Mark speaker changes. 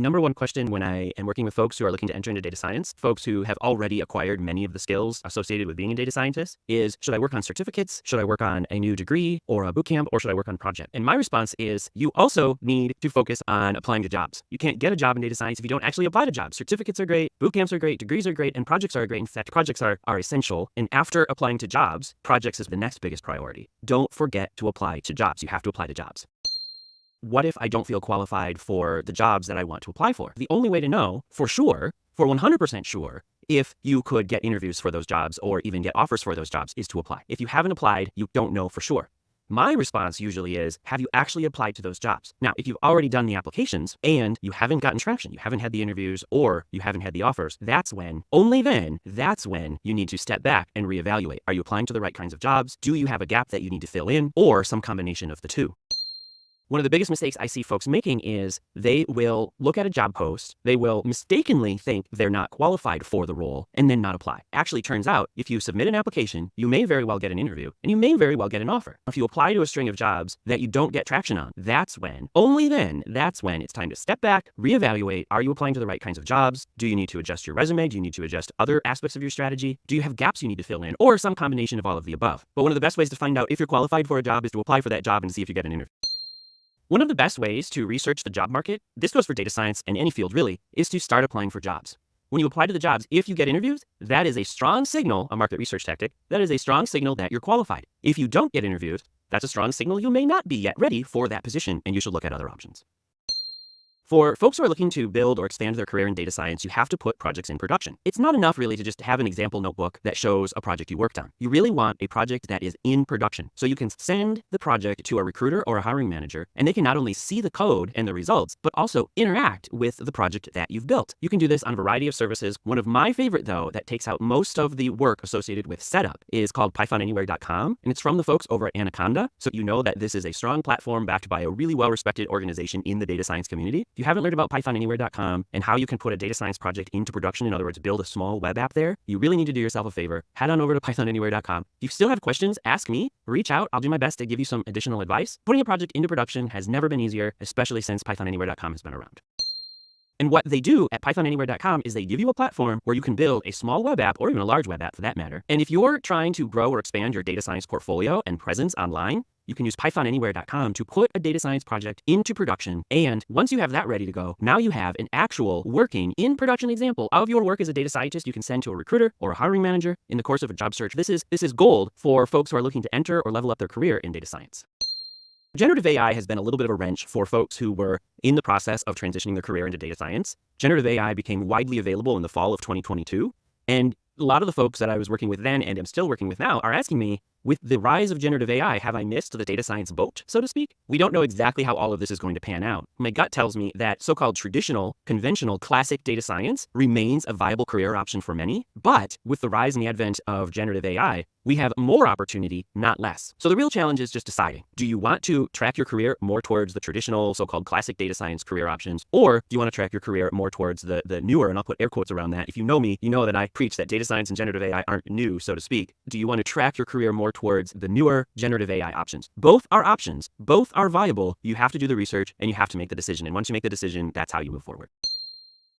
Speaker 1: Number one question when I am working with folks who are looking to enter into data science, folks who have already acquired many of the skills associated with being a data scientist, is should I work on certificates? Should I work on a new degree or a bootcamp, or should I work on a project? And my response is you also need to focus on applying to jobs. You can't get a job in data science if you don't actually apply to jobs. Certificates are great, bootcamps are great, degrees are great, and projects are great. In fact, projects are essential. And after applying to jobs, projects is the next biggest priority. Don't forget to apply to jobs. You have to apply to jobs. What if I don't feel qualified for the jobs that I want to apply for? The only way to know for sure, for 100% sure, if you could get interviews for those jobs or even get offers for those jobs is to apply. If you haven't applied, you don't know for sure. My response usually is, have you actually applied to those jobs? Now, if you've already done the applications and you haven't gotten traction, you haven't had the interviews or you haven't had the offers, that's when, only then, that's when you need to step back and reevaluate. Are you applying to the right kinds of jobs? Do you have a gap that you need to fill in, or some combination of the two? One of the biggest mistakes I see folks making is they will look at a job post, they will mistakenly think they're not qualified for the role, and then not apply. Actually, turns out, if you submit an application, you may very well get an interview, and you may very well get an offer. If you apply to a string of jobs that you don't get traction on, that's when, only then, that's when it's time to step back, reevaluate. Are you applying to the right kinds of jobs? Do you need to adjust your resume? Do you need to adjust other aspects of your strategy? Do you have gaps you need to fill in, or some combination of all of the above? But one of the best ways to find out if you're qualified for a job is to apply for that job and see if you get an interview. One of the best ways to research the job market, this goes for data science and any field really, is to start applying for jobs. When you apply to the jobs, if you get interviews, that is a strong signal, a market research tactic, that is a strong signal that you're qualified. If you don't get interviews, that's a strong signal you may not be yet ready for that position and you should look at other options. For folks who are looking to build or expand their career in data science, you have to put projects in production. It's not enough really to just have an example notebook that shows a project you worked on. You really want a project that is in production. So you can send the project to a recruiter or a hiring manager, and they can not only see the code and the results, but also interact with the project that you've built. You can do this on a variety of services. One of my favorite, though, that takes out most of the work associated with setup is called PythonAnywhere.com, and it's from the folks over at Anaconda. So you know that this is a strong platform backed by a really well-respected organization in the data science community. If you haven't learned about PythonAnywhere.com and how you can put a data science project into production, in other words, build a small web app there, you really need to do yourself a favor. Head on over to PythonAnywhere.com. If you still have questions, ask me, reach out. I'll do my best to give you some additional advice. Putting a project into production has never been easier, especially since PythonAnywhere.com has been around. And what they do at PythonAnywhere.com is they give you a platform where you can build a small web app, or even a large web app for that matter. And if you're trying to grow or expand your data science portfolio and presence online, you can use PythonAnywhere.com to put a data science project into production. And once you have that ready to go, now you have an actual working in production example of your work as a data scientist you can send to a recruiter or a hiring manager in the course of a job search. This is gold for folks who are looking to enter or level up their career in data science. Generative AI has been a little bit of a wrench for folks who were in the process of transitioning their career into data science. Generative AI became widely available in the fall of 2022. And a lot of the folks that I was working with then and am still working with now are asking me, with the rise of generative AI, have I missed the data science boat, so to speak? We don't know exactly how all of this is going to pan out. My gut tells me that so-called traditional, conventional, classic data science remains a viable career option for many. But with the rise and the advent of generative AI, we have more opportunity, not less. So the real challenge is just deciding, do you want to track your career more towards the traditional, so-called classic data science career options, or do you want to track your career more towards the newer, and I'll put air quotes around that. If you know me, you know that I preach that data science and generative AI aren't new, so to speak. Do you want to track your career more towards the newer generative AI options? Both are options. Both are viable. You have to do the research and you have to make the decision. And once you make the decision, that's how you move forward.